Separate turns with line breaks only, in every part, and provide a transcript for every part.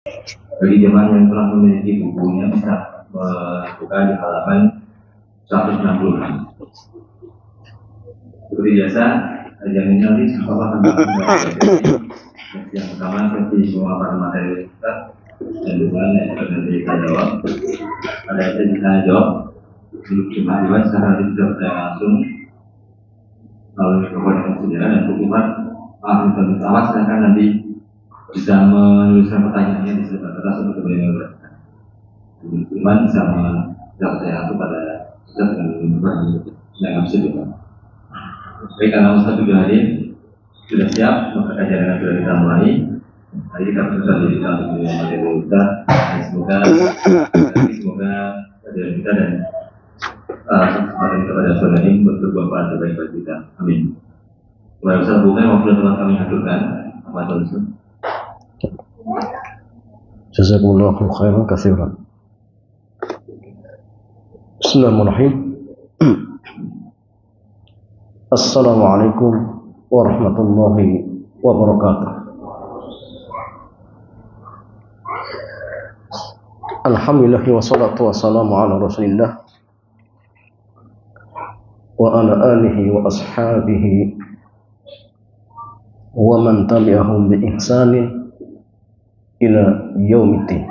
Bagi jemaah yang telah memiliki bukunya bisa membuka di halaman 160. Seperti biasa, yang ini nanti apa tentang yang pertama seperti semua para materi kita dan juga yang nanti kita jawab. Ada yang kita jawab. Untuk jemaah juga sekarang nanti bisa bertanya langsung melalui mikrofon yang sedia dan bukumat awas silakan nanti bisa menuliskan pertanyaannya di sebelah atas untuk beliau bertanya. Iman bisa menjawab saya kepada kita dengan yang bisa juga. Baik, karena Ustaz sudah hadir, sudah siap, maka kajian sudah kita mulai. Hari kita berusaha di dalam materi kita. Semoga kajian kita dan kesempatan kita pada sore ini berbuah pada terbaik bagi kita. Amin. Mulai Ustaz buka waktu telah kami haturkan. Apa Ustaz?
Jazakumullahu khairan katsiran. Bismillahirrahmanirrahim. Assalamualaikum warahmatullahi wabarakatuh. Alhamdulillah wassalatu wassalamu ala Rasulillah wa ala alihi wa ashabihi wa man tabi'ahum bi ihsanin ila yaumiddin.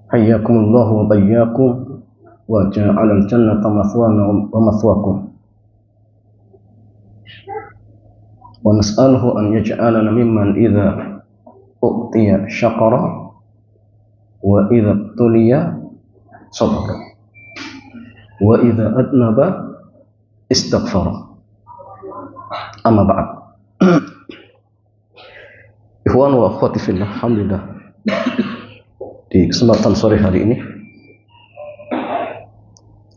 Hayyakumullah wa bayyakum wa ja'alal jannata mathwana wa mathwakum. Wa nas'aluhu an yaj'alana mimman idza u'tiya syakara wa idza tuliya sabara wa idza adnaba istighfara. Amma ba'd. Ikhwan wa akhwati fillah, alhamdulillah di kesempatan sore hari ini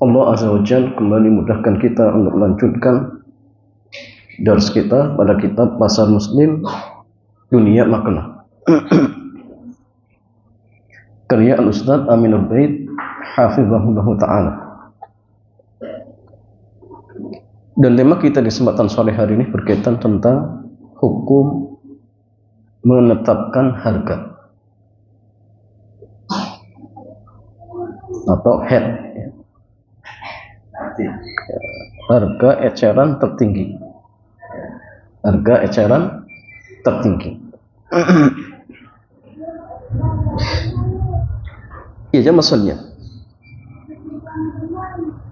Allah Azza wa Jalla kembali mudahkan kita untuk melanjutkan dars kita pada kitab Pasar Muslim Dunia Makna karya Al-Ustaz Aminul Bait hafizahullah ta'ala. Dan tema kita di kesempatan sore hari ini berkaitan tentang hukum menetapkan harga atau head, harga eceran tertinggi, harga eceran tertinggi. Ya, jamaah sekalian,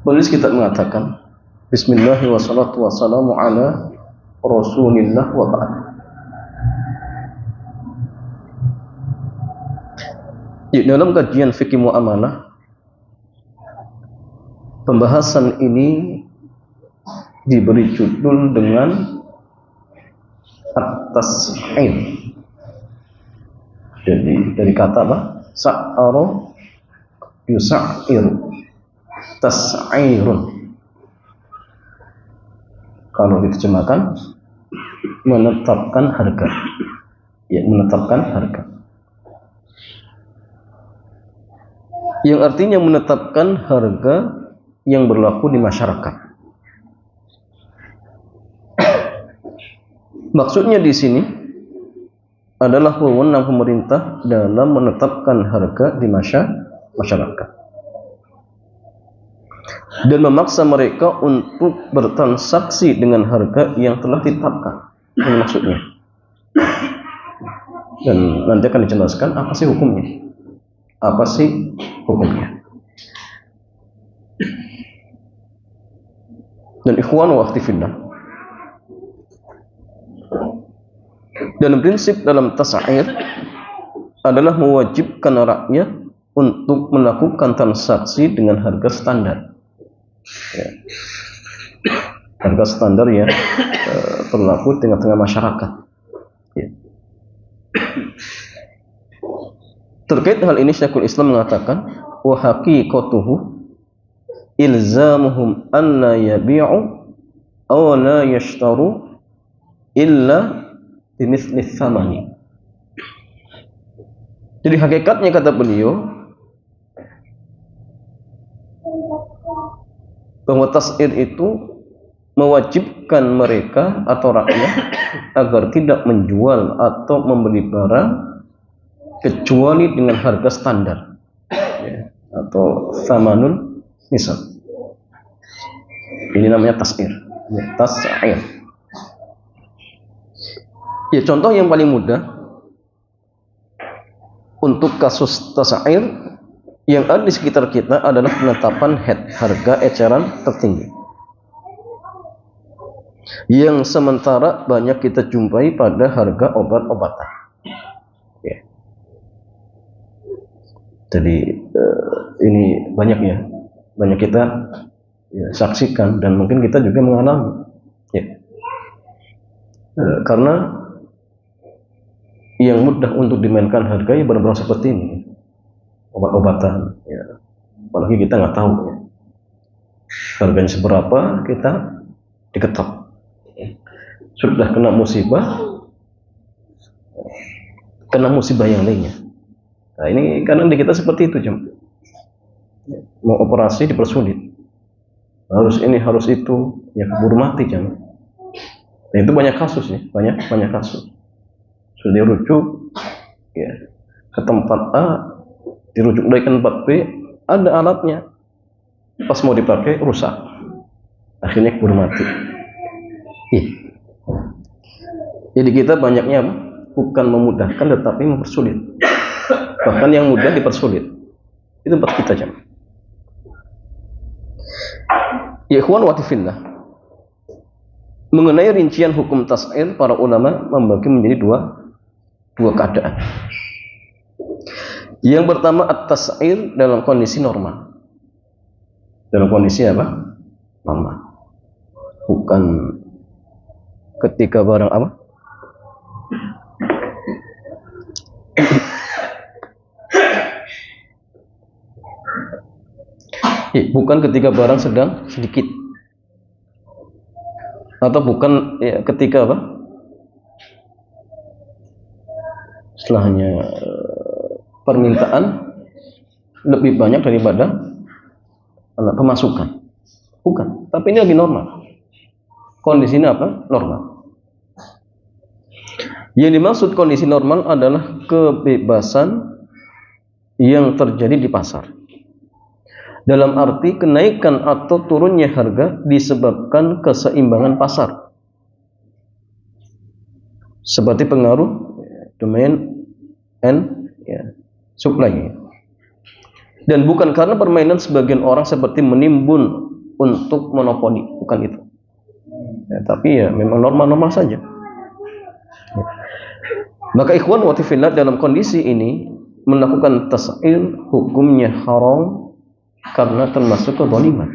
penulis kitab mengatakan Bismillahirrahmanirrahim wassalatu wassalamu ala Rasulillah wa ba'd. Ya, dalam kajian fikih muamalah, pembahasan ini diberi judul dengan at-tas'ir. Jadi dari kata apa? Sa'ara yusa'ir, tas'irun. Kalau diterjemahkan menetapkan harga. Ya, menetapkan harga. Yang artinya menetapkan harga yang berlaku di masyarakat. Maksudnya di sini adalah wewenang pemerintah dalam menetapkan harga di masyarakat dan memaksa mereka untuk bertransaksi dengan harga yang telah ditetapkan. Ini maksudnya. Dan nanti akan dijelaskan apa sih hukumnya. Apa sih hukumnya? Dan ikhwan wa akhwati fillah, dalam prinsip dalam tas'ir adalah mewajibkan rakyat untuk melakukan transaksi dengan harga standar. Ya. Harga standar yang berlaku di tengah-tengah masyarakat. Ya. Terkait hal ini Syekhul Islam mengatakan wa haqiqatuhu ilzamuhum an la yabi'u aw la yashtaru illa bimithli thamani. Jadi hakikatnya kata beliau bahwa tas'ir itu mewajibkan mereka atau rakyat agar tidak menjual atau membeli barang kecuali dengan harga standar, ya, atau samanun nisab. Ini namanya tas'ir, ya, tas'ir. Ya, contoh yang paling mudah untuk kasus tas'ir yang ada di sekitar kita adalah penetapan harga eceran tertinggi, yang sementara banyak kita jumpai pada harga obat-obatan. Ya. Jadi ini banyak kita ya, saksikan dan mungkin kita juga mengalami. Ya. Karena yang mudah untuk dimainkan harga ya benar-benar seperti ini, obat-obatan. Ya. Apalagi kita nggak tahu ya harganya seberapa, kita diketok. Sudah kena musibah yang lainnya. Nah, ini kadang di kita seperti itu, jam. Mau operasi dipersulit, harus ini harus itu, ya keburu mati, jam. Nah, itu banyak kasus ya, banyak kasus. Sudah dirujuk ya ke tempat A, dirujuk dari ke tempat B, ada alatnya, pas mau dipakai rusak, akhirnya keburu mati. Jadi kita banyaknya bukan memudahkan tetapi mempersulit. Bahkan yang mudah dipersulit. Itu tempat kita, jam. Ya ikhwan wa fillah. Mengenai rincian hukum tas'ir, para ulama membagi menjadi dua keadaan. Yang pertama at-tas'ir dalam kondisi normal. Dalam kondisi apa? Normal. Bukan ketika barang apa? Bukan ketika barang sedang sedikit, atau bukan ya, ketika apa? Setelahnya permintaan lebih banyak daripada pemasukan. Bukan, tapi ini lagi normal. Kondisinya apa? Normal. Yang dimaksud kondisi normal adalah kebebasan yang terjadi di pasar. Dalam arti kenaikan atau turunnya harga disebabkan keseimbangan pasar. Seperti pengaruh demand and supply. Dan bukan karena permainan sebagian orang seperti menimbun untuk monopoli, bukan itu. Ya, tapi ya memang normal-normal saja. Ya. Maka ikhwan wa fillah, dalam kondisi ini melakukan tas'ir hukumnya haram karena termasuk kezaliman.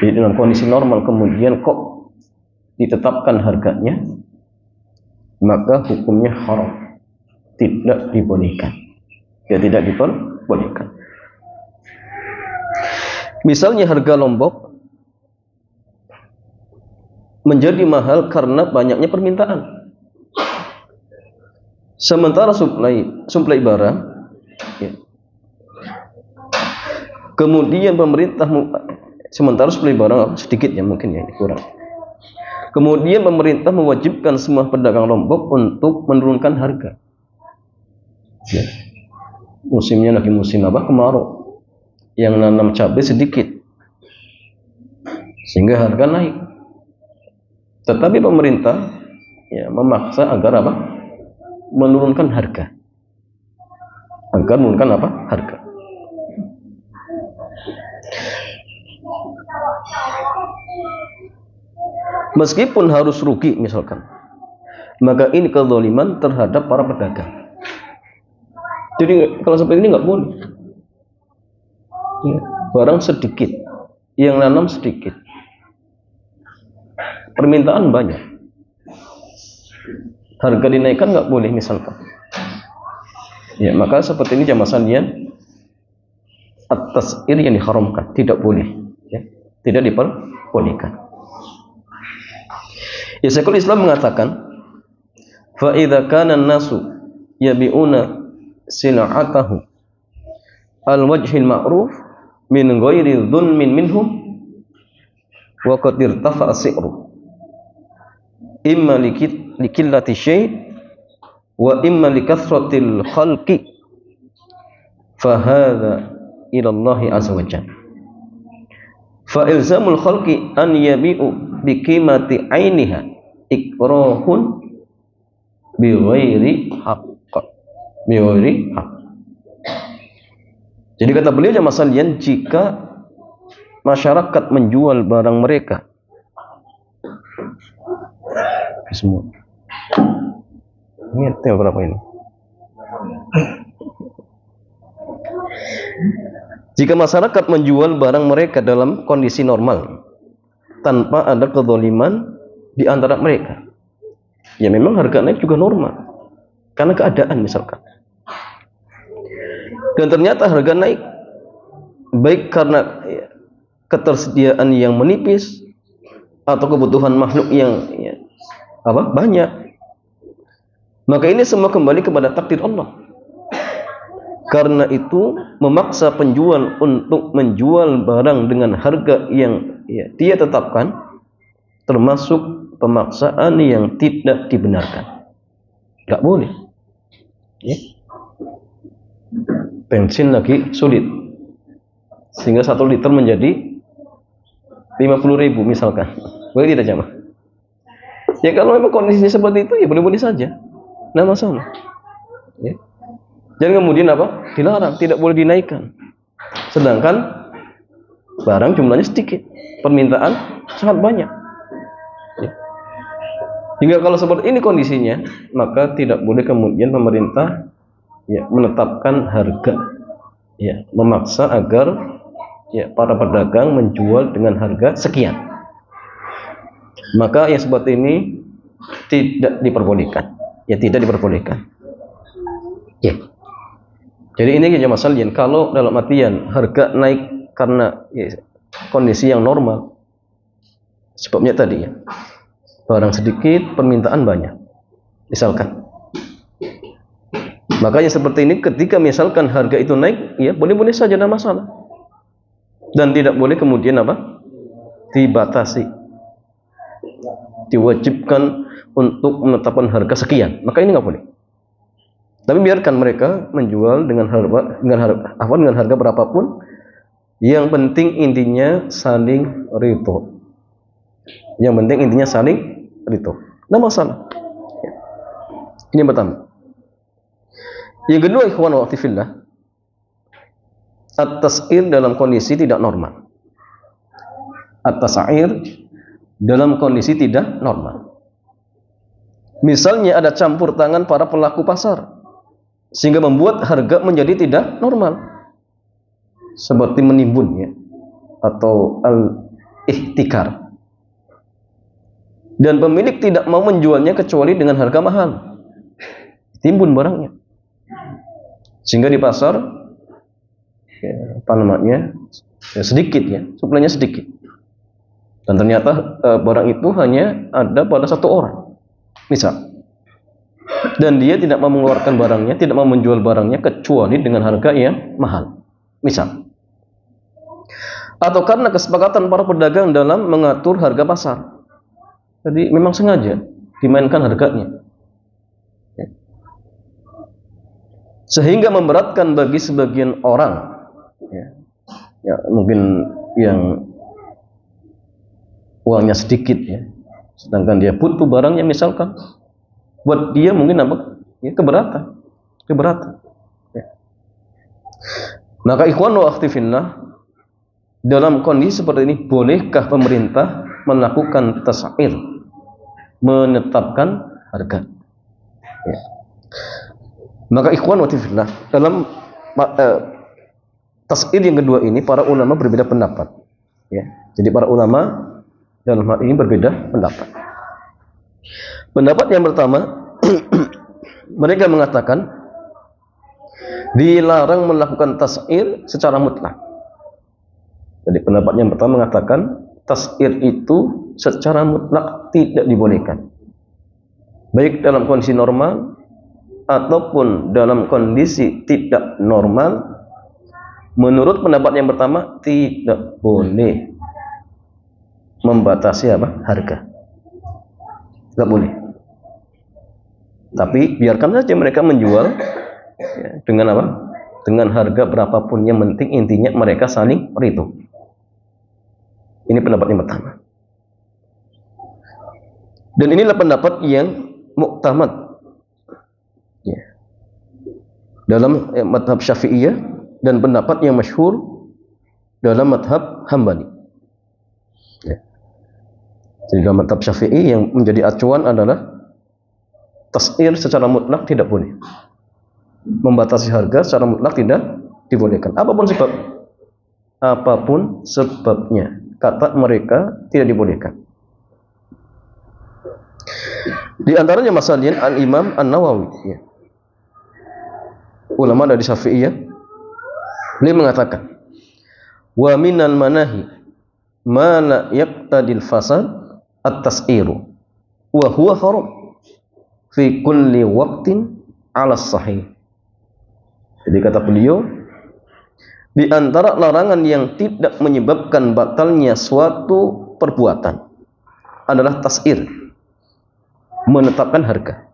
Jadi dalam kondisi normal kemudian kok ditetapkan harganya, maka hukumnya haram, tidak dibolehkan. Ya, tidak dibolehkan. Misalnya harga lombok menjadi mahal karena banyaknya permintaan. Sementara suplai barang, ya. Kemudian pemerintah sementara suplai barang sedikit ya, mungkin ya kurang. Kemudian pemerintah mewajibkan semua pedagang lombok untuk menurunkan harga. Ya. Musimnya lagi musim apa? Kemarau. Yang nanam cabai sedikit, sehingga harga naik. Tetapi pemerintah ya memaksa agar apa? Menurunkan harga. Agar menurunkan apa? Harga. Meskipun harus rugi misalkan, maka ini kezaliman terhadap para pedagang. Jadi kalau seperti ini nggak boleh. Ya, barang sedikit, yang nanam sedikit, permintaan banyak, harga dinaikkan nggak boleh misalkan. Ya, maka seperti ini jamaah sekalian, at-tas'ir yang diharamkan, tidak boleh, ya, tidak diperbolehkan. Ya, Syekhul Islam mengatakan, fa idza kana an-nasu yabi'una sil'atahu al-wajhil ma'ruf min ghairi dhulmin minhum wa qad irtafa'a si'ru imma likillati syai' wa imma likasratil khalqi fa hadza ila Allah azza wa jalla fa ilzamul khalqi an yabi'u bi qimati 'ainiha ikrahun bi ghairi haqq. Jadi kata beliau jamaah sekalian, jika masyarakat menjual barang mereka semua ini berapa ini? Jika masyarakat menjual barang mereka dalam kondisi normal tanpa ada kezaliman di antara mereka, ya memang harga naik juga normal karena keadaan misalkan. Dan ternyata harga naik baik karena ketersediaan yang menipis atau kebutuhan makhluk yang banyak, maka ini semua kembali kepada takdir Allah. Karena itu memaksa penjual untuk menjual barang dengan harga yang dia tetapkan termasuk pemaksaan yang tidak dibenarkan. Gak boleh. Bensin lagi sulit sehingga 1 liter menjadi 50.000 misalkan, boleh tidak jamaah? Ya kalau memang kondisinya seperti itu ya boleh-boleh saja, nah masalah ya. Jangan kemudian dilarang, tidak boleh dinaikkan sedangkan barang jumlahnya sedikit, permintaan sangat banyak ya. Hingga kalau seperti ini kondisinya, maka tidak boleh kemudian pemerintah menetapkan harga, memaksa agar para pedagang menjual dengan harga sekian. Maka yang seperti ini tidak diperbolehkan, tidak diperbolehkan. Jadi ini jamaah sekalian, kalau dalam artian harga naik karena kondisi yang normal, sebabnya tadi barang sedikit, permintaan banyak, misalkan. Makanya seperti ini, ketika misalkan harga itu naik, boleh-boleh saja, ada masalah. Dan tidak boleh kemudian dibatasi, diwajibkan untuk menetapkan harga sekian. Maka ini nggak boleh. Tapi biarkan mereka menjual dengan harga berapapun. Yang penting intinya saling ridho. Yang penting intinya saling ridho. Nggak masalah. Ini yang pertama. Yang kedua, ikhwan wa akhwati fillah, at-tas'ir dalam kondisi tidak normal. At-tas'ir dalam kondisi tidak normal. Misalnya ada campur tangan para pelaku pasar sehingga membuat harga menjadi tidak normal, seperti menimbun atau al-ihtikar. Dan pemilik tidak mau menjualnya kecuali dengan harga mahal. Timbun barangnya. Sehingga di pasar sedikit, suplainya sedikit. Dan ternyata barang itu hanya ada pada 1 orang, misal. Dan dia tidak mau mengeluarkan barangnya, tidak mau menjual barangnya kecuali dengan harga yang mahal, misal. Atau karena kesepakatan para pedagang dalam mengatur harga pasar. Jadi memang sengaja dimainkan harganya, sehingga memberatkan bagi sebagian orang, mungkin yang uangnya sedikit, sedangkan dia butuh barangnya misalkan, buat dia mungkin keberatan. Maka ikhwan wa akhwati fillah, dalam kondisi seperti ini, bolehkah pemerintah melakukan tas'ir, menetapkan harga? Maka ikhwan wa fillah, dalam tas'ir yang kedua ini para ulama berbeda pendapat. Jadi para ulama dalam hal ini berbeda pendapat. Pendapat yang pertama, mereka mengatakan dilarang melakukan tas'ir secara mutlak. Jadi pendapat yang pertama mengatakan tas'ir itu secara mutlak tidak dibolehkan, baik dalam kondisi normal ataupun dalam kondisi tidak normal. Menurut pendapat yang pertama tidak boleh. membatasi apa? Harga. Nggak boleh. Tapi biarkan saja mereka menjual ya, dengan apa? Dengan harga berapapun, yang penting intinya mereka saling ridho. Ini pendapat yang pertama. Dan inilah pendapat yang muktamad ya, dalam madhab Syafi'iyah, dan pendapat yang masyhur dalam madhab Hambali. Ya. Jadi dalam madhab Syafi'i yang menjadi acuan adalah tas'ir secara mutlak tidak boleh. Membatasi harga secara mutlak tidak dibolehkan. Apapun sebab, apapun sebabnya, kata mereka tidak dibolehkan. Di antaranya masalahnya Al-Imam An-Nawawi ya. Ulama dari Syafi'iyah, beliau mengatakan, wa minal manahi ma la yaqtadil fasad at-tas'iru wa huwa haram fi kulli waqtin 'ala sahih. Jadi kata beliau, di antara larangan yang tidak menyebabkan batalnya suatu perbuatan adalah tas'ir, menetapkan harga.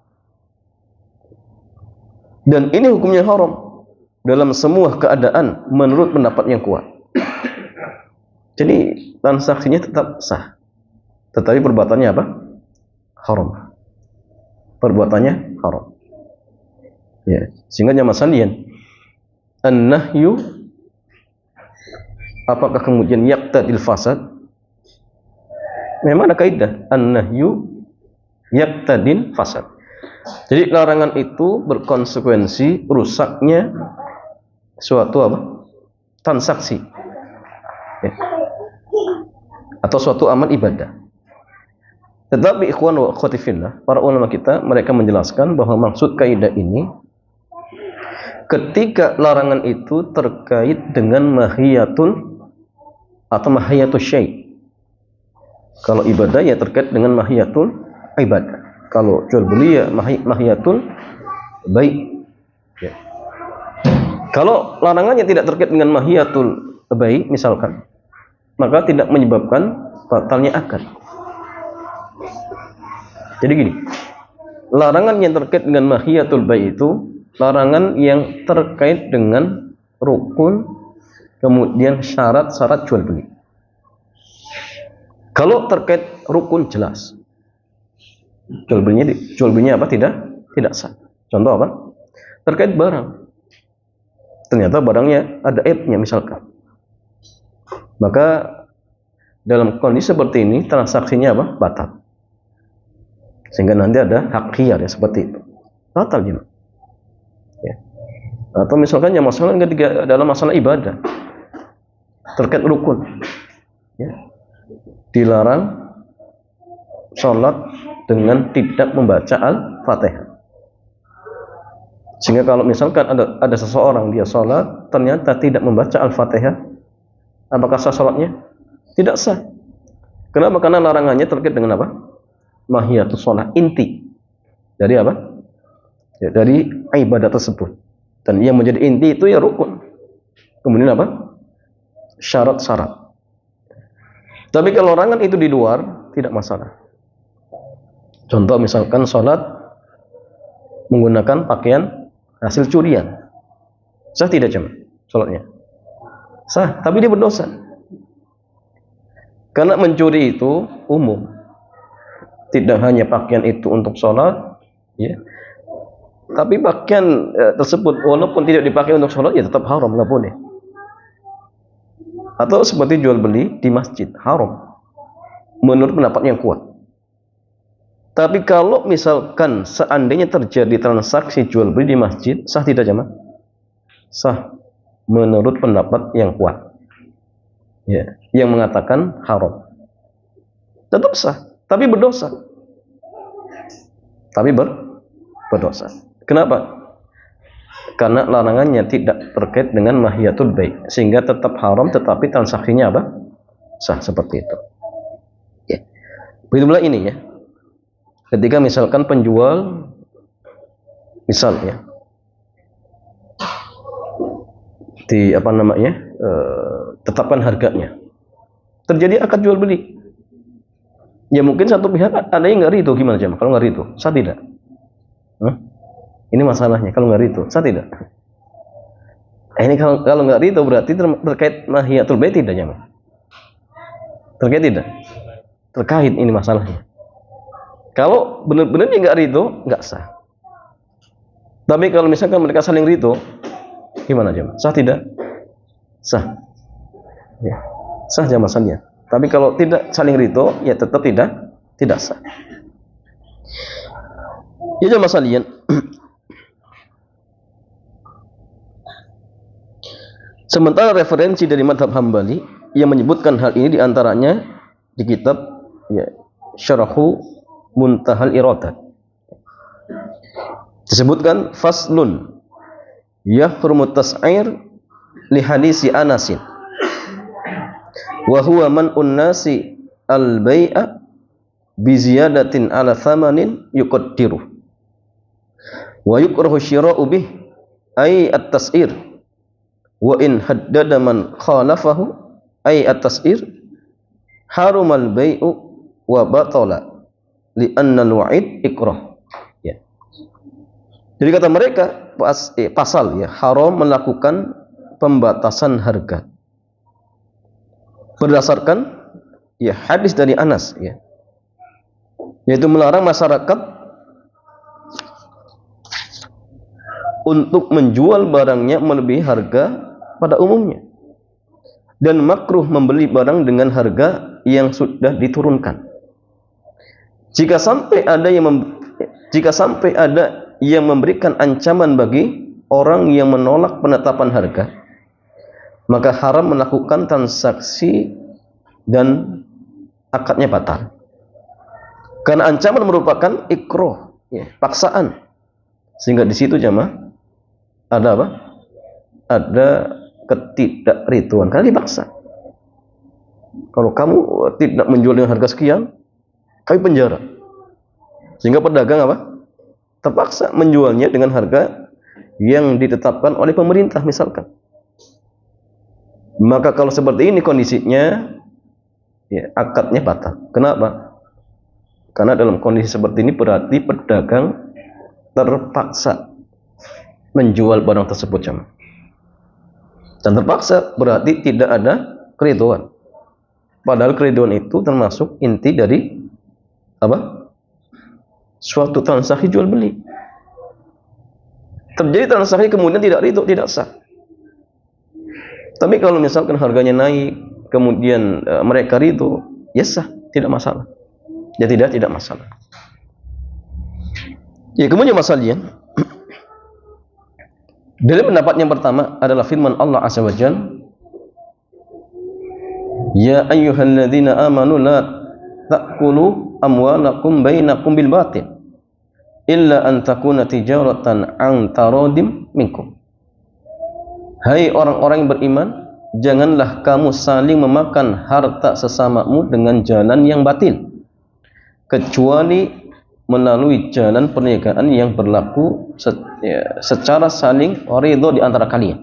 Dan ini hukumnya haram dalam semua keadaan menurut pendapat yang kuat. Jadi transaksinya tetap sah, tetapi perbuatannya apa? Haram. Perbuatannya haram. Ya, sehingga masalahnya an-nahyu, apakah kemudian yaqtadil fasad? Memang ada kaidah an-nahyu yaqtadil fasad. Jadi larangan itu berkonsekuensi rusaknya suatu apa? Transaksi ya, atau suatu amal ibadah. Tetapi ikhwan wa akhwati fillah, para ulama kita mereka menjelaskan bahwa maksud kaidah ini ketika larangan itu terkait dengan mahiyatul atau mahiyatul syai'. Kalau ibadah ya terkait dengan mahiyatul ibadah. Kalau jual beli ya mahiyatul baik. Ya. Kalau larangannya tidak terkait dengan mahiyatul baik misalkan, maka tidak menyebabkan batalnya akad. Jadi gini, larangan yang terkait dengan mahiyatul baik itu larangan yang terkait dengan rukun, kemudian syarat-syarat jual beli. Kalau terkait rukun jelas, jual belinya apa? Tidak sah. Contoh apa? Terkait barang, ternyata barangnya ada aibnya misalkan, maka dalam kondisi seperti ini transaksinya apa? Batal. Sehingga nanti ada hak khiyar ya, seperti itu. Batal juga. Ya. Atau misalkan yang masalah ketiga dalam masalah ibadah terkait rukun ya, dilarang sholat dengan tidak membaca Al-Fatihah. Sehingga kalau misalkan ada seseorang dia sholat ternyata tidak membaca Al-Fatihah, apakah sah sholatnya? Tidak sah. Kenapa? Karena larangannya terkait dengan apa? Mahiyatus sholat, inti dari apa? Ya, dari ibadah tersebut. Dan yang menjadi inti itu ya rukun. Kemudian apa? Syarat-syarat. Tapi kalau larangan itu di luar, tidak masalah. Contoh misalkan sholat menggunakan pakaian hasil curian, sah tidak jemaah sholatnya? Sah, tapi dia berdosa. Karena mencuri itu umum, tidak hanya pakaian itu untuk sholat, ya. Tapi pakaian tersebut walaupun tidak dipakai untuk sholat ya tetap haram, nggak boleh. Atau seperti jual beli di masjid, haram menurut pendapat yang kuat. Tapi kalau misalkan seandainya terjadi transaksi jual beli di masjid, sah tidak jemaah? Sah menurut pendapat yang kuat. Ya, yang mengatakan haram. Tetap sah, tapi berdosa. Tapi berdosa. Kenapa? Karena larangannya tidak terkait dengan mahiyatul baik, sehingga tetap haram tetapi transaksinya apa? Sah, seperti itu. Ya. Begitulah ini ya. Ketika misalkan penjual misalnya tetapkan harganya, terjadi akad jual beli, Ya mungkin satu pihak ada yang nggak ridho, gimana jemaah? Kalau nggak ridho, sah tidak? Ini masalahnya, kalau nggak ridho, sah tidak? Ini kalau nggak ridho berarti terkait mahiyatul bait tidak jemaah? Terkait tidak? Terkait ini masalahnya. Kalau benar-benar dia nggak ridho, nggak sah. Tapi kalau misalkan mereka saling ridho, gimana jemaah? Sah tidak? Sah. Ya. Sah jemaah saliyah. Tapi kalau tidak saling ridho, ya tetap tidak sah. Ya jemaah saliyah. Sementara referensi dari mazhab Hambali yang menyebutkan hal ini diantaranya di kitab ya, Syarhu Muntahal Iradat. Disebutkan faslun yahrumu tas'ir li hadisi Anasin wa huwa man unnasi al bai'a bi ziyadatin ala thamanin yuqaddiru wa yukrahu syira'u bih ay at-tas'ir wa in haddada man khalafahu ay at-tas'ir harumal bai'u wa batala li anna al-wa'id ikrah. Ya. Jadi kata mereka pasal ya haram melakukan pembatasan harga berdasarkan ya hadis dari Anas ya, yaitu melarang masyarakat untuk menjual barangnya melebihi harga pada umumnya dan makruh membeli barang dengan harga yang sudah diturunkan. Jika sampai ada yang memberikan ancaman bagi orang yang menolak penetapan harga, maka haram melakukan transaksi dan akadnya batal. Karena ancaman merupakan ikrah, ya, paksaan. Sehingga di situ jemaah ada apa? Ada ketidakridhoan karena dipaksa. Kalau kamu tidak menjual dengan harga sekian, kami penjara. Sehingga pedagang apa? Terpaksa menjualnya dengan harga yang ditetapkan oleh pemerintah misalkan. Maka kalau seperti ini kondisinya, ya, akadnya batal. Kenapa? Karena dalam kondisi seperti ini berarti pedagang terpaksa menjual barang tersebut jemaah. Dan terpaksa berarti tidak ada keridhoan. Padahal keridhoan itu termasuk inti dari apa? Suatu transaksi jual beli. Terjadi transaksi kemudian tidak ridho, tidak sah. Tapi kalau misalkan harganya naik, kemudian mereka ridho, ya sah, tidak masalah. Ya tidak masalah. Ya kemudian masalahnya, dari pendapat yang pertama adalah firman Allah Azza wa Jalla, ya ayyuhalladzina amanu la ta'kulu amwalakum bainakum bil batil illa an takuna tijaratan an taradim minkum. Hai orang-orang yang beriman, janganlah kamu saling memakan harta sesamamu dengan jalan yang batil, kecuali melalui jalan perniagaan yang berlaku secara saling ridho di antara kalian.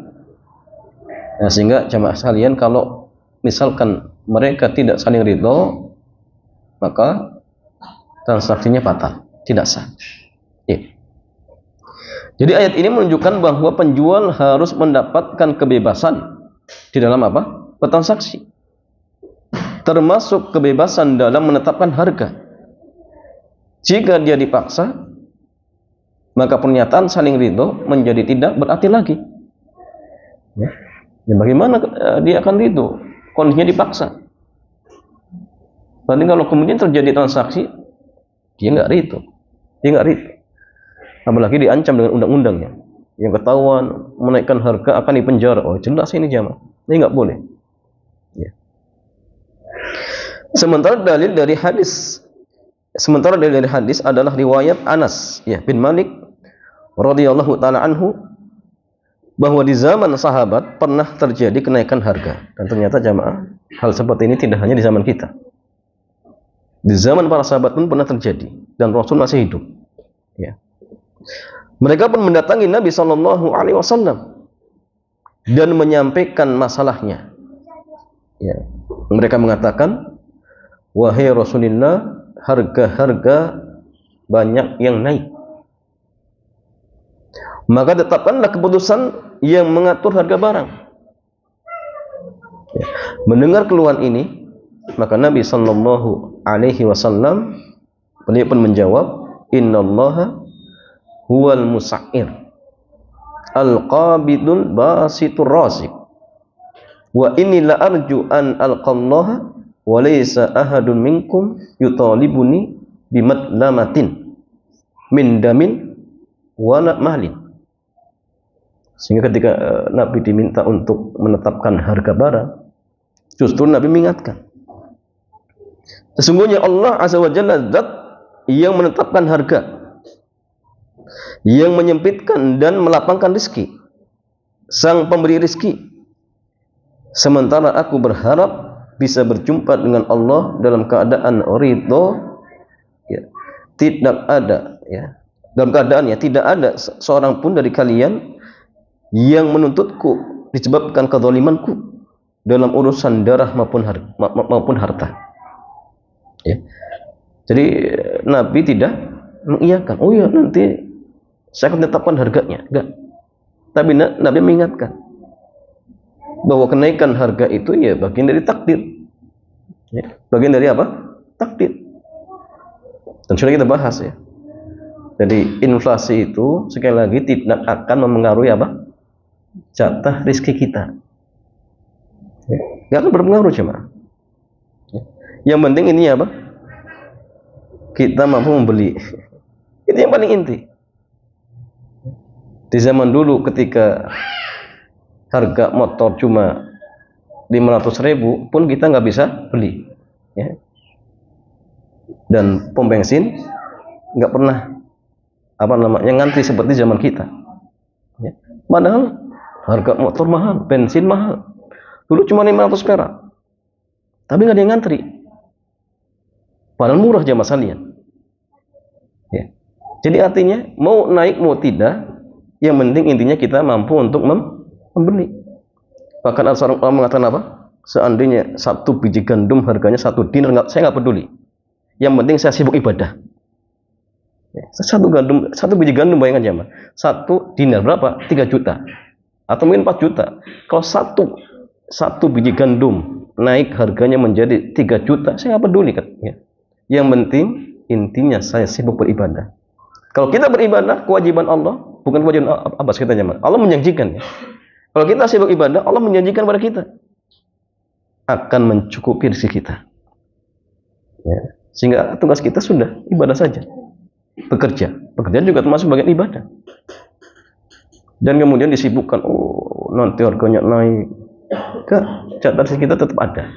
Nah, sehingga jemaah sekalian, kalau misalkan mereka tidak saling ridho, maka transaksinya batal, tidak sah. Ya. Jadi ayat ini menunjukkan bahwa penjual harus mendapatkan kebebasan di dalam apa? Bertransaksi. Termasuk kebebasan dalam menetapkan harga. Jika dia dipaksa, maka pernyataan saling ridho menjadi tidak berarti lagi. Ya, bagaimana dia akan ridho? Kondisinya dipaksa. Berarti kalau kemudian terjadi transaksi, dia nggak ridho. Apalagi diancam dengan undang-undangnya. Yang ketahuan menaikkan harga akan dipenjara. Oh, jelas ini jamaah. Ini nggak boleh. Ya. Sementara dalil dari hadis adalah riwayat Anas ya bin Malik radhiyallahu taala anhu, bahwa di zaman sahabat pernah terjadi kenaikan harga. Dan ternyata jamaah, hal seperti ini tidak hanya di zaman kita. Di zaman para sahabat pun pernah terjadi dan Rasul masih hidup. Ya. Mereka pun mendatangi Nabi Shallallahu Alaihi Wasallam dan menyampaikan masalahnya. Ya. Mereka mengatakan, wahai Rasulullah, harga-harga banyak yang naik. Maka tetapkanlah keputusan yang mengatur harga barang. Ya. Mendengar keluhan ini, maka Nabi sallallahu alaihi wasallam beliau pun menjawab, innallaha huwal musa'ir al-qabidul basitur razik wa inni la arju an alqallaha wa laysa ahadun minkum yutalibuni bimadlamatin min damin wala mahlin. Sehingga ketika Nabi diminta untuk menetapkan harga barang, justru Nabi mengingatkan, sesungguhnya Allah Azza wa Jalla zat yang menetapkan harga, yang menyempitkan dan melapangkan rezeki, sang pemberi rezeki. Sementara aku berharap bisa berjumpa dengan Allah dalam keadaan ridho, ya, tidak ada, ya, dalam keadaan ya tidak ada seorang pun dari kalian yang menuntutku disebabkan kezalimanku dalam urusan darah maupun harta. Ya. Jadi Nabi tidak mengiyakan, oh ya nanti saya akan tetapkan harganya, enggak. Tapi Nabi mengingatkan bahwa kenaikan harga itu ya bagian dari takdir. Ya, bagian dari apa? Takdir. Dan sudah kita bahas ya. Jadi inflasi itu sekali lagi tidak akan mempengaruhi apa? Jatah rezeki kita. Ya, nggak akan berpengaruh cuma. Ya. Yang penting ini apa? Kita mampu membeli. Itu yang paling inti. Di zaman dulu ketika harga motor cuma 500.000 pun kita nggak bisa beli. Ya. Dan pom bensin nggak pernah ngantri seperti zaman kita. Ya. Padahal harga motor mahal, bensin mahal. Dulu cuma 500 perak. Tapi nggak ada yang ngantri. Padahal murah jamaah sekalian. Ya. Jadi artinya mau naik mau tidak, yang penting intinya kita mampu untuk membeli. Bahkan ada seorang orang mengatakan apa? Seandainya satu biji gandum harganya 1 dinar, saya nggak peduli. Yang penting saya sibuk ibadah. Ya. Satu biji gandum bayangkan jamaah. 1 dinar berapa? 3 juta. Atau mungkin 4 juta. Kalau satu biji gandum naik harganya menjadi 3 juta, saya nggak peduli kan. Ya. Yang penting intinya saya sibuk beribadah. Kalau kita beribadah, kewajiban Allah, bukan kewajiban apa kita nyaman. Allah menjanjikan ya. Kalau kita sibuk ibadah, Allah menjanjikan pada kita akan mencukupi rezeki kita. Ya. Sehingga tugas kita sudah ibadah saja. Bekerja juga termasuk bagian ibadah. Dan kemudian disibukkan, oh nanti harganya naik. Enggak, jatah kita tetap ada.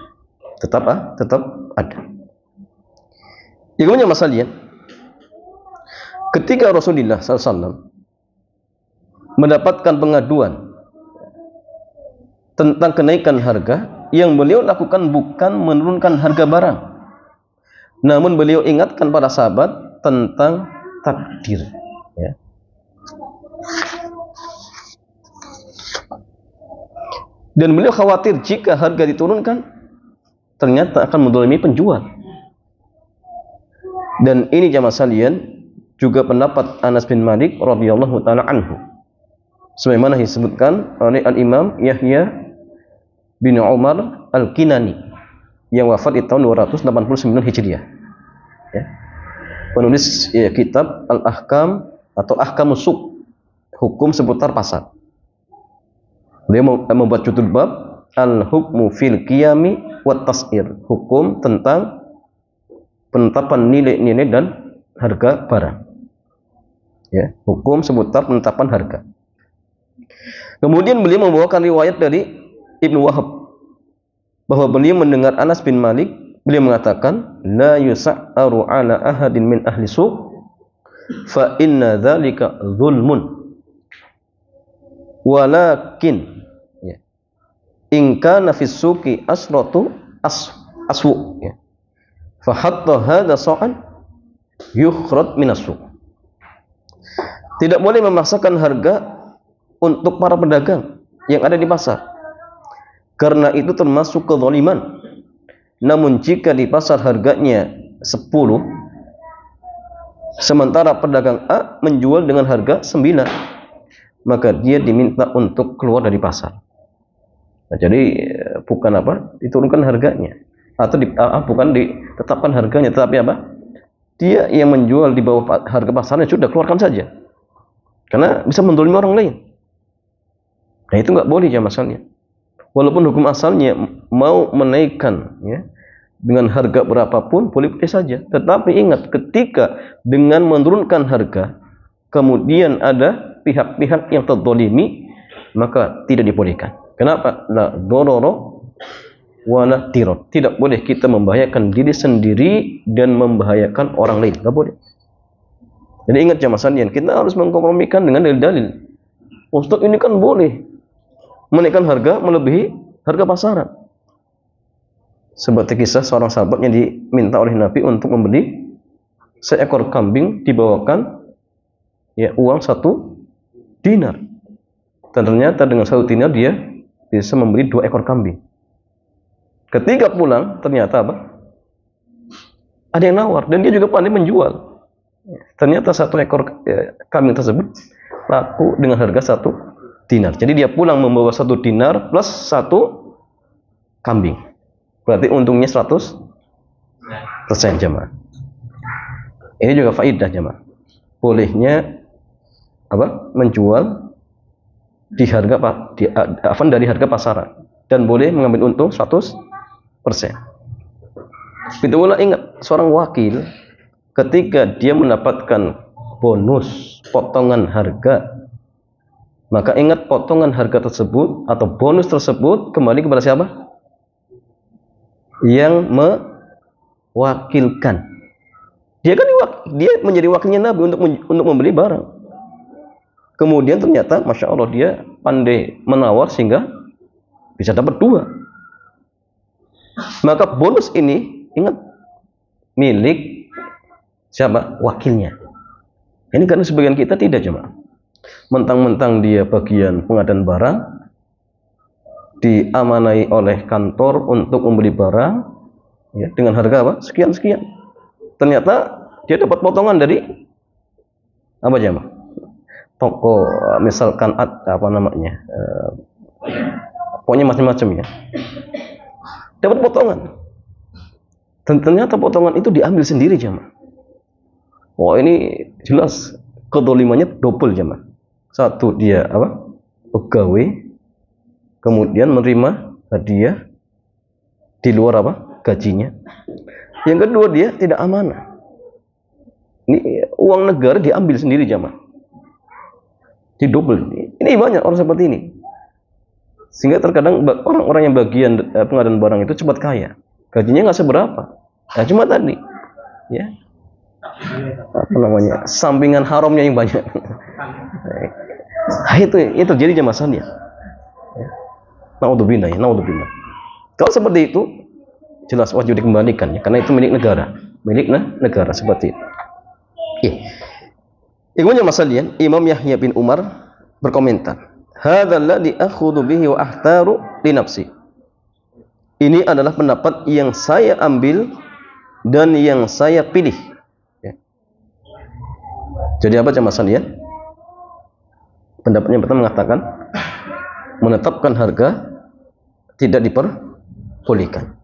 Tetap ada. Yang masalahnya, ketika Rasulullah SAW mendapatkan pengaduan tentang kenaikan harga, yang beliau lakukan bukan menurunkan harga barang, namun beliau ingatkan para sahabat tentang takdir. Ya. Dan beliau khawatir jika harga diturunkan ternyata akan menzalimi penjual. Dan ini jamaah sekalian juga pendapat Anas bin Malik radhiyallahu taala anhu. Sebagaimana disebutkan oleh Al-Imam Yahya bin Umar Al-Kinani yang wafat di tahun 289 Hijriah. Ya. Penulis ya, kitab Al-Ahkam atau Ahkamus Suq, hukum seputar pasar. Beliau membuat judul bab Al-Hukmu fil Qiyami wat Tas'ir, hukum tentang penetapan nilai-nilai dan harga barang. Ya, hukum seputar penetapan harga. Kemudian beliau membawakan riwayat dari Ibnu Wahab bahwa beliau mendengar Anas bin Malik, beliau mengatakan, la yusa'aru ala ahadin min ahli suq fa inna dzalika zulmun. Walakin ya, in kana fis suqi asratu aswu ya, fa hatta hadha sa'an yukhrad min as-suq. Tidak boleh memaksakan harga untuk para pedagang yang ada di pasar, karena itu termasuk kezaliman. Namun jika di pasar harganya 10, sementara pedagang A menjual dengan harga 9, maka dia diminta untuk keluar dari pasar. Nah, jadi bukan diturunkan harganya, atau bukan ditetapkan harganya, tetapi dia yang menjual di bawah harga pasarnya, sudah keluarkan saja, karena bisa mendolimi orang lain. Nah, itu nggak boleh jamaah sekalian. Walaupun hukum asalnya mau menaikkan dengan harga berapapun boleh saja, tetapi ingat, ketika dengan menurunkan harga kemudian ada pihak-pihak yang terzalimi, maka tidak dibolehkan. Kenapa? La dororo wala tirot. Tidak boleh kita membahayakan diri sendiri dan membahayakan orang lain, nggak boleh. Jadi ingat jamaah sekalian, kita harus mengkompromikan dengan dalil-dalil. Ustaz, ini kan boleh menaikkan harga melebihi harga pasaran. Seperti kisah seorang sahabat yang diminta oleh Nabi untuk membeli seekor kambing, dibawakan uang 1 dinar. Dan ternyata dengan 1 dinar dia bisa membeli 2 ekor kambing. Ketika pulang ternyata ada yang nawar, dan dia juga pandai menjual. Ternyata 1 ekor kambing tersebut laku dengan harga 1 dinar. Jadi dia pulang membawa 1 dinar plus 1 kambing. Berarti untungnya 100% jamaah. Ini juga faidah jamaah. Bolehnya menjual di harga dari harga pasaran, dan boleh mengambil untung 100%. Begitu pula ingat, seorang wakil ketika dia mendapatkan bonus potongan harga, maka ingat, potongan harga tersebut atau bonus tersebut kembali kepada siapa? Yang mewakilkan. Dia kan dia menjadi wakilnya Nabi untuk membeli barang. Kemudian ternyata Masya Allah dia pandai menawar sehingga bisa dapat 2. Maka bonus ini ingat milik siapa? Wakilnya. Ini karena sebagian kita tidak cuma mentang-mentang dia bagian pengadaan barang, diamanai oleh kantor untuk membeli barang dengan harga sekian-sekian. Ternyata dia dapat potongan dari jamaah? Toko, misalkan pokoknya macam-macam dapat potongan, dan ternyata potongan itu diambil sendiri jamaah. Ini jelas kedolimannya double jamaah. 1, dia pegawai, kemudian menerima hadiah di luar gajinya. Yang kedua, dia tidak amanah. Ini uang negara diambil sendiri jamaah. Double. Ini banyak orang seperti ini. Sehingga terkadang orang-orang yang bagian pengadaan barang itu cepat kaya. Gajinya nggak seberapa. Nah, cuma tadi sampingan haramnya yang banyak. Nah, itu terjadi jamaah sekalian. Naudzubillah. Kalau seperti itu jelas wajib dikembalikan karena itu milik negara seperti itu. Ikhwanya masalian, Imam Yahya bin Umar berkomentar, hadzal ladzi akhudhu bihi wa ahtaru li nafsi. Ini adalah pendapat yang saya ambil dan yang saya pilih. Jadi jamaah sekalian? Pendapatnya pertama mengatakan menetapkan harga tidak diperbolehkan.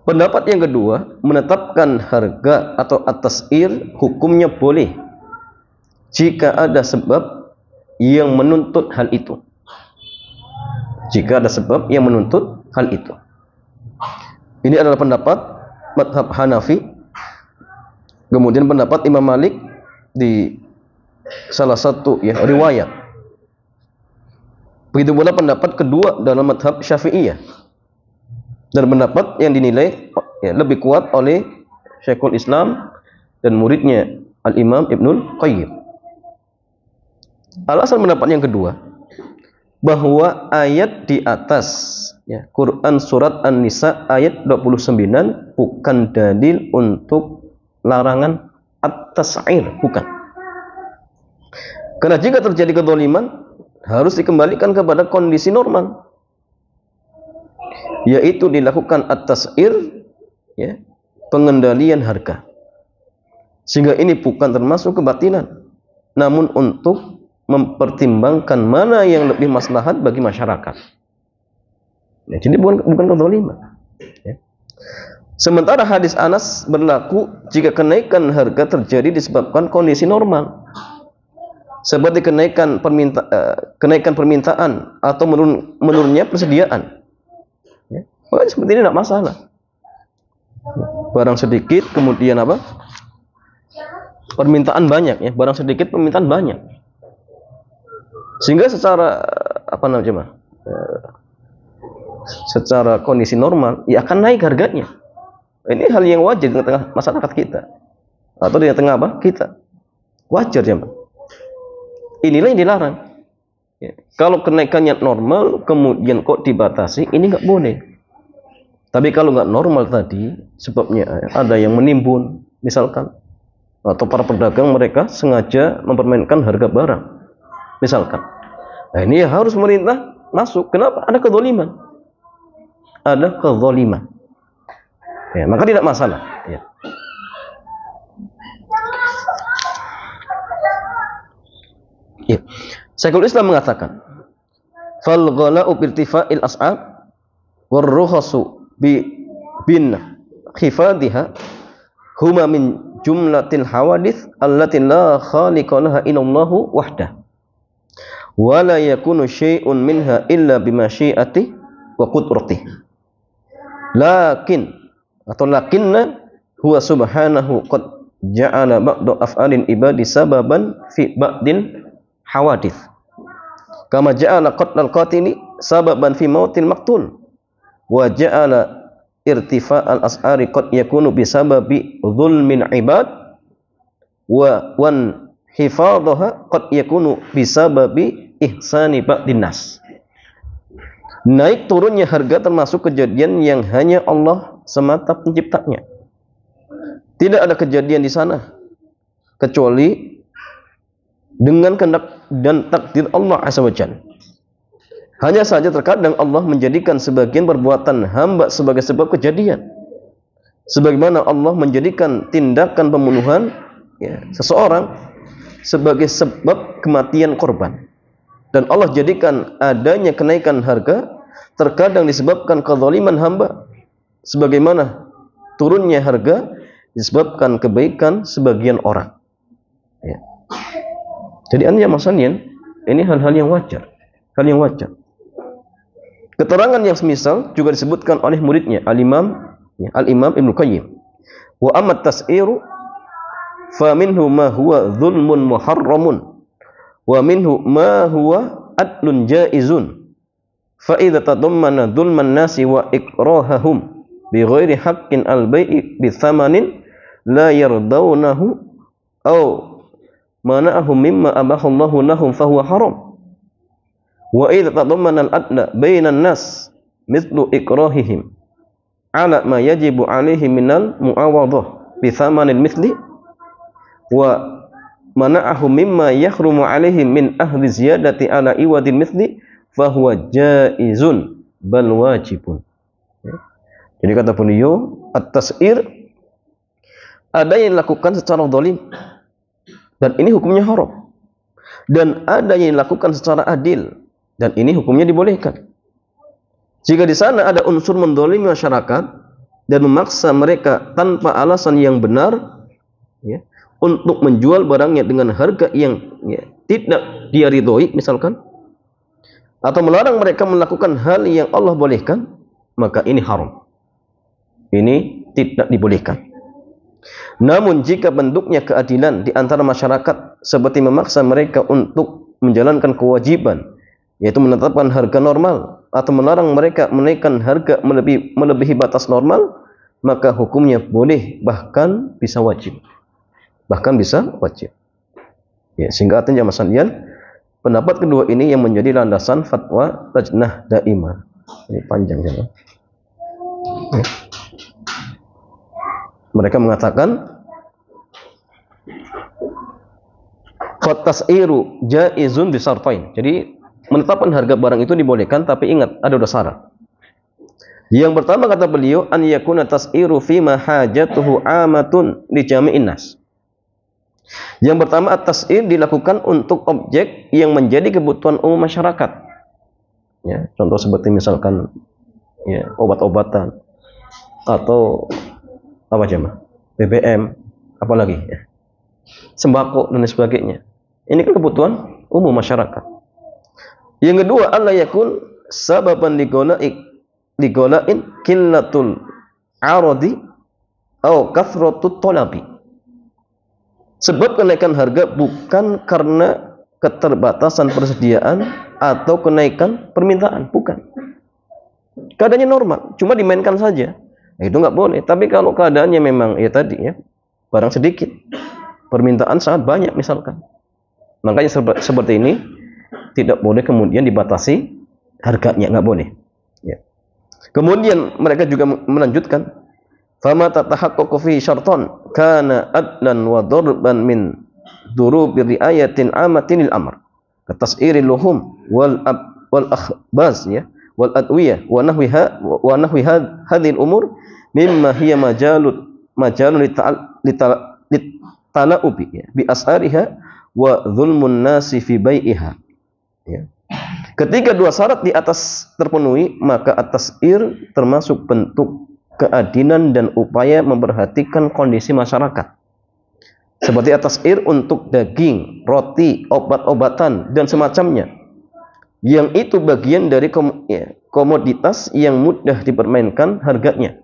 Pendapat yang kedua, menetapkan harga atau at-tas'ir hukumnya boleh jika ada sebab yang menuntut hal itu. Jika ada sebab yang menuntut hal itu. Ini adalah pendapat mazhab Hanafi. Kemudian pendapat Imam Malik di salah satu riwayat. Begitu pula pendapat kedua dalam mazhab Syafi'iyah. Dan pendapat yang dinilai lebih kuat oleh Syekhul Islam dan muridnya Al-Imam Ibnul Qayyim. Alasan pendapat yang kedua, bahwa ayat di atas Quran surat An-Nisa ayat 29 bukan dalil untuk larangan at-tas'ir, bukan. Karena jika terjadi kezaliman harus dikembalikan kepada kondisi normal, yaitu dilakukan at-tas'ir pengendalian harga. Sehingga ini bukan termasuk kebatilan, namun untuk mempertimbangkan mana yang lebih maslahat bagi masyarakat. Ya, jadi bukan kezaliman. Ya. Sementara hadis Anas berlaku jika kenaikan harga terjadi disebabkan kondisi normal, seperti kenaikan permintaan atau menurunnya persediaan. Ya. Maka seperti ini tidak masalah. Barang sedikit kemudian apa? Permintaan banyak, ya. Barang sedikit permintaan banyak. Sehingga secara secara kondisi normal ya akan naik harganya. Ini hal yang wajar di tengah masyarakat kita atau di tengah apa? Kita. Wajar, ya. Inilah yang dilarang. Ya. Kalau kenaikannya normal kemudian kok dibatasi, ini nggak boleh. Tapi kalau nggak normal tadi, sebabnya ada yang menimbun, misalkan, atau para pedagang mereka sengaja mempermainkan harga barang, misalkan. Nah, ini harus pemerintah masuk. Kenapa? Ada kezaliman. Ada kezaliman. Ya, maka tidak masalah. Ya. Ya. Syekhul Islam mengatakan, fal ghala'u birtifa'il as'ab warruhasu bin khifadhiha huma min jumlatil hawadits allati la khaliqa laha illallahu wahdah wa la yakunu syai'un minha illa bimasyiati wa qudratihi lakinna huwa subhanahu qad ja'ala ba'da af'alin ibadi sababan fi ba'dil hawadits kama ja'ala qatlal qatili sababan fi mautil maqtul wa ja'ala irtifa'al as'ari qad yakunu bisababi zulmin ibad wa wan hifadhaha qad yakunu bisababi ihsani ba'din nas. Naik turunnya harga termasuk kejadian yang hanya Allah semata penciptanya. Tidak ada kejadian di sana kecuali dengan kehendak dan takdir Allah Azza wa Jalla. Hanya saja terkadang Allah menjadikan sebagian perbuatan hamba sebagai sebab kejadian. Sebagaimana Allah menjadikan tindakan pembunuhan seseorang sebagai sebab kematian korban. Dan Allah jadikan adanya kenaikan harga terkadang disebabkan kezaliman hamba. Sebagaimana turunnya harga disebabkan kebaikan sebagian orang. Ya. Jadi ini hal-hal yang wajar. Hal yang wajar. Keterangan yang semisal juga disebutkan oleh muridnya Al-Imam Ibnu Qayyim. Wa ammat tas'iru fa minhu ma huwa dzulmun muharramun wa minhu ma huwa adlun jaizun. Fa idza tadammana dzulman nasi wa ikrahahum bi ghairi haqqin al-bai'i bi thamanin la yardawnahu aw mana'ahum mimma abahallahu lahum fa huwa haram. Wa idza tadammana al-adla bainan nas mithlu ikrahihim ala ma yajibu alaihi minal mu'awadhah bi thamanil mithli wa mana'ahum mimma yahrumu alaihim min ahli ziyadati ala iwadil mithli fa huwa jaizun bal wajibun. Jadi kata beliau, at-tas'ir ada yang dilakukan secara zalim dan ini hukumnya haram. Dan ada yang dilakukan secara adil dan ini hukumnya dibolehkan. Jika di sana ada unsur mendolimi masyarakat dan memaksa mereka tanpa alasan yang benar, untuk menjual barangnya dengan harga yang tidak dia ridhoi, misalkan, atau melarang mereka melakukan hal yang Allah bolehkan, maka ini haram. Ini tidak dibolehkan. Namun jika bentuknya keadilan di antara masyarakat seperti memaksa mereka untuk menjalankan kewajiban, yaitu menetapkan harga normal atau melarang mereka menaikkan harga melebihi batas normal, maka hukumnya boleh, bahkan bisa wajib. Bahkan bisa wajib. Ya, sehingga artinya masalian, pendapat kedua ini yang menjadi landasan fatwa Lajnah Daimah. Ini panjang ya. Mereka mengatakan fatas'iru jaizun bisartain. Jadi menetapkan harga barang itu dibolehkan, tapi ingat ada dua syarat. Yang pertama kata beliau, an yakuna tas'iru fi ma hajatuhu amatun li jami'in nas. Yang pertama, at-tas'ir dilakukan untuk objek yang menjadi kebutuhan umum masyarakat. Ya, contoh seperti misalkan ya, obat-obatan atau apa jemaah? BBM, apalagi ya, sembako dan sebagainya. Ini kan kebutuhan umum masyarakat. Yang kedua, alla yakun sababan ligola'in killatul aradi atau kathrotut talabi. Sebab kenaikan harga bukan karena keterbatasan persediaan atau kenaikan permintaan, bukan. Keadaannya normal, cuma dimainkan saja. Nah, itu nggak boleh. Tapi kalau keadaannya memang ya tadi ya, barang sedikit, permintaan sangat banyak misalkan. Makanya seperti ini tidak boleh kemudian dibatasi harganya, nggak boleh. Ya. Kemudian mereka juga melanjutkan, fama tatahaqqaqu fi syartan kana adlan wa darban min durubi riayatin amatin lil amr katas'iri luhum wal akhbaz ya wal adwiyah wa nahwi hadhihi al umur mimma hiya majalun litala'ubi ya, bi asariha wa zulmun nasi fi bai'iha ya. Ketika dua syarat di atas terpenuhi, maka at-tas'ir termasuk bentuk keadilan dan upaya memperhatikan kondisi masyarakat. Seperti at-tas'ir untuk daging, roti, obat-obatan dan semacamnya. Yang itu bagian dari komoditas yang mudah dipermainkan harganya.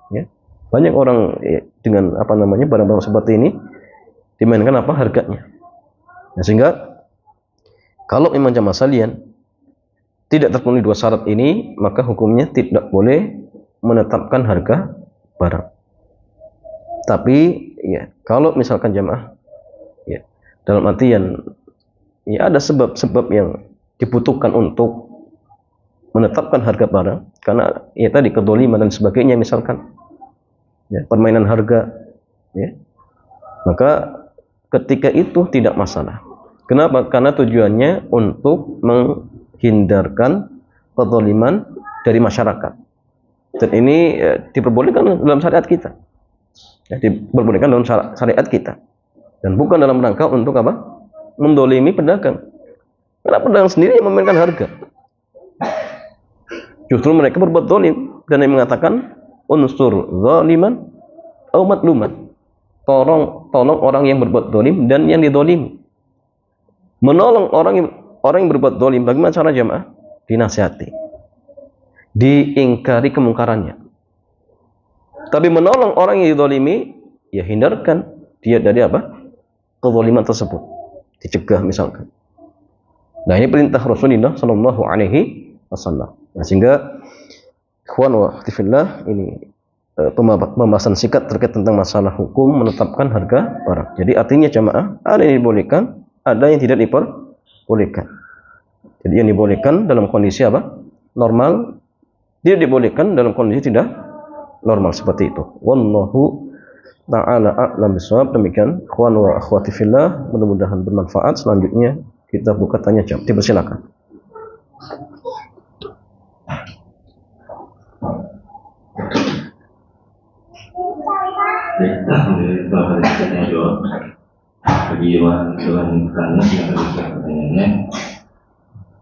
Ya. Banyak orang dengan barang-barang seperti ini dimainkan harganya. Nah, sehingga kalau memang jamaah sekalian tidak terpenuhi dua syarat ini, maka hukumnya tidak boleh menetapkan harga barang. Tapi ya, kalau misalkan jamaah ya, dalam artian ya ada sebab-sebab yang dibutuhkan untuk menetapkan harga barang, karena ya tadi kedoliman dan sebagainya misalkan ya, permainan harga ya, maka ketika itu tidak masalah. Kenapa? Karena tujuannya untuk menghindarkan kezaliman dari masyarakat. Dan ini diperbolehkan dalam syariat kita. Ya, diperbolehkan dalam syariat kita. Dan bukan dalam rangka untuk apa? Mendolimi pedagang. Karena pedagang sendiri yang memainkan harga. Justru mereka berbuat dolim. Dan yang mengatakan unsur zaliman atau matluman. Tolong orang yang berbuat dolim dan yang didolimi. Menolong orang yang berbuat dolim, bagaimana cara jamaah? Dinasihati, diingkari kemungkarannya. Tapi menolong orang yang didolimi, ya hindarkan dia dari kezaliman tersebut, dicegah misalkan. Nah, ini perintah Rasulullah Shallallahu Alaihi Wasallam. Nah, sehingga ikhwan wa fillah, ini pembahasan singkat terkait tentang masalah hukum menetapkan harga barang. Jadi artinya jamaah, ada yang dibolehkan, ada yang tidak diperbolehkan. Jadi yang dibolehkan dalam kondisi normal, tidak dibolehkan dalam kondisi tidak normal, seperti itu. Wallahu ta'ala a'lam bishawab. Demikian ikhwan wa akhwati fillah, mudah-mudahan bermanfaat. Selanjutnya kita buka tanya jawab. Dipersilakan.
Alhamdulillah, tanya jawab. Bagi Iwan misalnya yang tadi pertanyaannya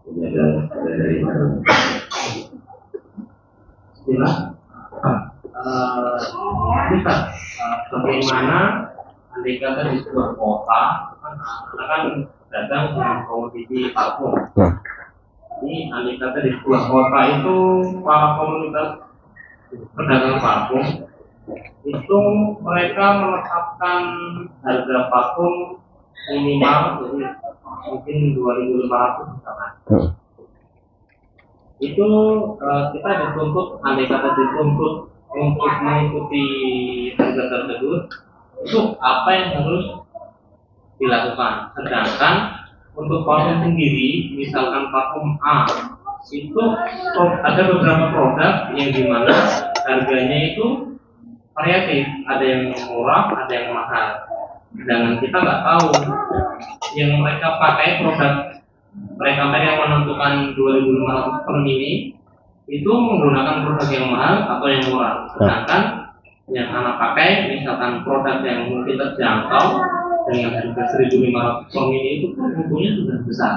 ini ada dari mana?
Bagaimana andai kata di sebuah kota kan datang dengan komoditi parfum. Ini andai kata di sebuah kota itu para komunitas pedagang parfum itu mereka menetapkan harga parfum minimal, jadi mungkin 2.500 misalkan. Itu kita dituntut, andai kata dituntut untuk mengikuti harga tersebut, itu apa yang harus dilakukan? Sedangkan untuk parfum sendiri, misalkan parfum A, itu ada beberapa produk yang dimana harganya itu variatif, ada yang murah, ada yang mahal. Dan kita nggak tahu yang mereka pakai produk mereka yang menentukan 2.500 per mili itu menggunakan produk yang mahal atau yang murah. Sedangkan yang anak pakai misalkan produk yang mungkin terjangkau dengan harga 1.500 per mili itu kan untungnya sudah besar.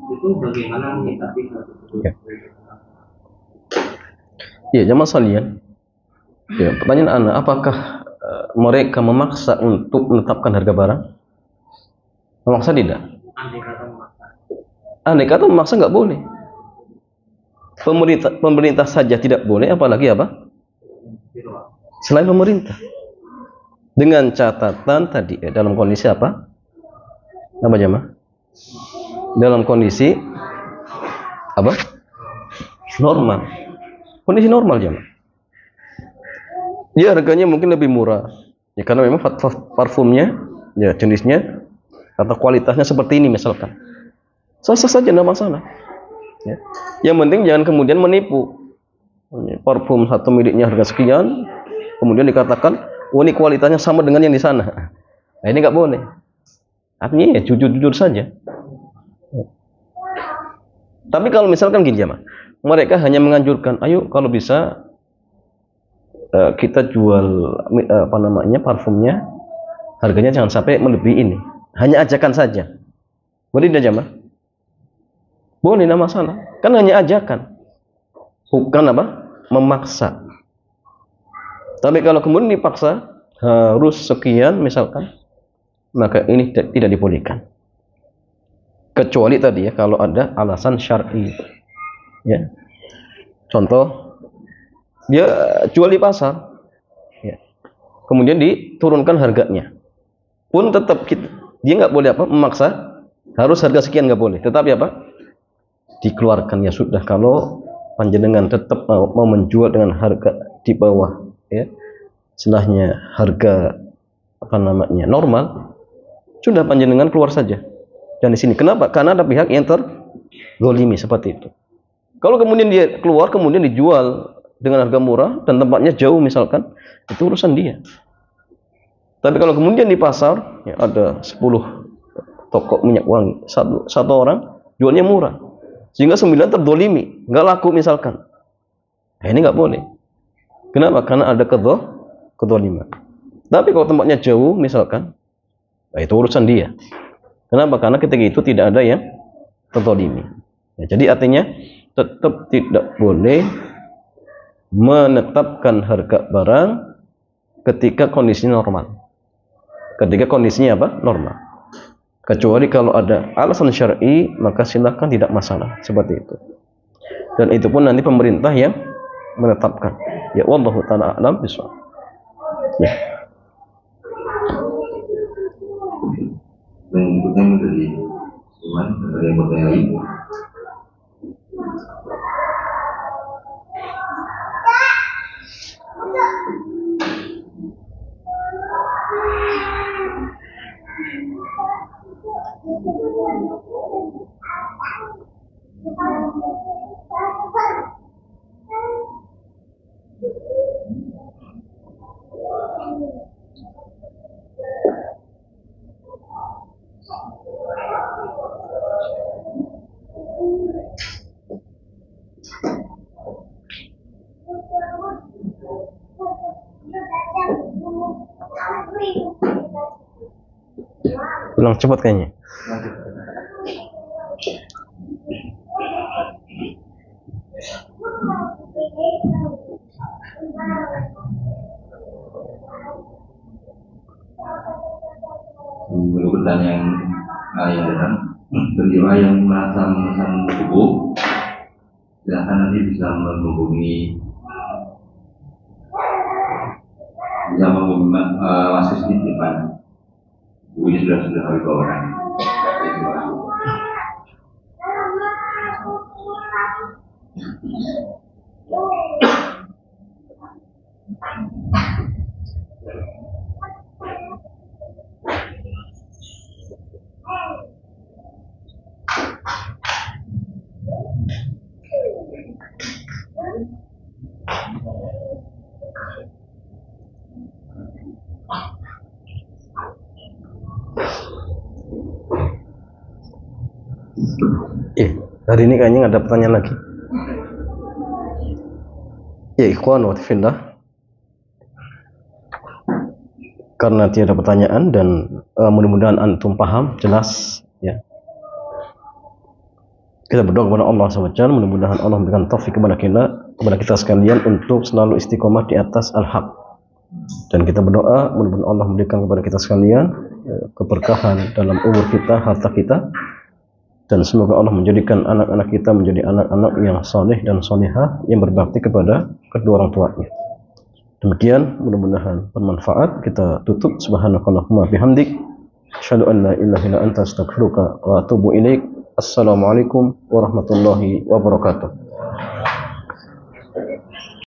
Itu bagaimana menyikapi hal tersebut?
Ya, jamaah sekalian. Ya, pertanyaan Anda, apakah mereka memaksa untuk menetapkan harga barang? Memaksa tidak? Andai kata memaksa nggak boleh. Pemerintah saja tidak boleh, apalagi apa? Selain pemerintah. Dengan catatan tadi dalam kondisi apa? Apa jamaah? Dalam kondisi apa? Normal. Kondisi normal jamaah. Ya harganya mungkin lebih murah. Ya karena memang parfumnya, ya jenisnya atau kualitasnya seperti ini misalkan. Sah-sah saja, tidak masalah. Ya. Yang penting jangan kemudian menipu. Parfum satu miliknya harga sekian, kemudian dikatakan, oh ini kualitasnya sama dengan yang di sana. Nah ini nggak boleh. Artinya ya jujur-jujur saja. Tapi kalau misalkan gini jamaah, mereka hanya menganjurkan, ayo kalau bisa kita jual apa namanya parfumnya, harganya jangan sampai melebihi ini. Hanya ajakan saja. Boleh tidak jamaah? Boleh, tidak masalah. Kan hanya ajakan, bukan apa? Memaksa. Tapi kalau kemudian dipaksa harus sekian misalkan, maka ini tidak dibolehkan. Kecuali tadi ya kalau ada alasan syar'i. Ya. Contoh, dia jual di pasar, ya. Kemudian diturunkan harganya, pun tetap dia nggak boleh apa memaksa harus harga sekian, nggak boleh. Tetapi apa? Dikeluarkan, ya sudah, kalau panjenengan tetap mau menjual dengan harga di bawah, ya, istilahnya harga apa namanya normal, sudah panjenengan keluar saja. Dan di sini kenapa? Karena ada pihak yang terzolimi seperti itu. Kalau kemudian dia keluar, kemudian dijual dengan harga murah dan tempatnya jauh misalkan, itu urusan dia. Tapi kalau kemudian di pasar ya, ada 10 toko minyak wangi, satu orang jualnya murah, sehingga 9 terzolimi, nggak laku misalkan. Nah, ini nggak boleh. Kenapa? Karena ada kezoliman. Tapi kalau tempatnya jauh misalkan, nah itu urusan dia. Kenapa? Karena ketika itu tidak ada yang terzolimi. Ya, jadi artinya tetap tidak boleh menetapkan harga barang ketika kondisinya normal. Ketika kondisinya apa? Normal. Kecuali kalau ada alasan syar'i, maka silakan, tidak masalah seperti itu. Dan itu pun nanti pemerintah yang menetapkan. Ya wallahu ta'ala a'lam bishawab. Ya.
Berikutnya menjadi Iman dari materi.
Ulang cepat kayaknya.
Menurut yang datang, bagi yang merasa memesan buku, silahkan nanti bisa menghubungi wasis di depan. Bukunya sudah kami bawakan.
Hari ini kayaknya nggak ada pertanyaan lagi. Ya ikhwan wa fillah, karena tiada pertanyaan dan mudah-mudahan antum paham jelas ya. Kita berdoa kepada Allah SWT, mudah-mudahan Allah memberikan taufik kepada kita sekalian untuk selalu istiqomah di atas al-haq. Dan kita berdoa mudah-mudahan Allah memberikan kepada kita sekalian keberkahan dalam umur kita, harta kita, dan semoga Allah menjadikan anak-anak kita menjadi anak-anak yang saleh dan salihah yang berbakti kepada kedua orang tuanya. Demikian, mudah-mudahan bermanfaat. Kita tutup. Subhanakallahumma bihamdik, asyhadu an la ilaha illa anta, astaghfiruka wa atubu ilaik. Assalamualaikum warahmatullahi wabarakatuh.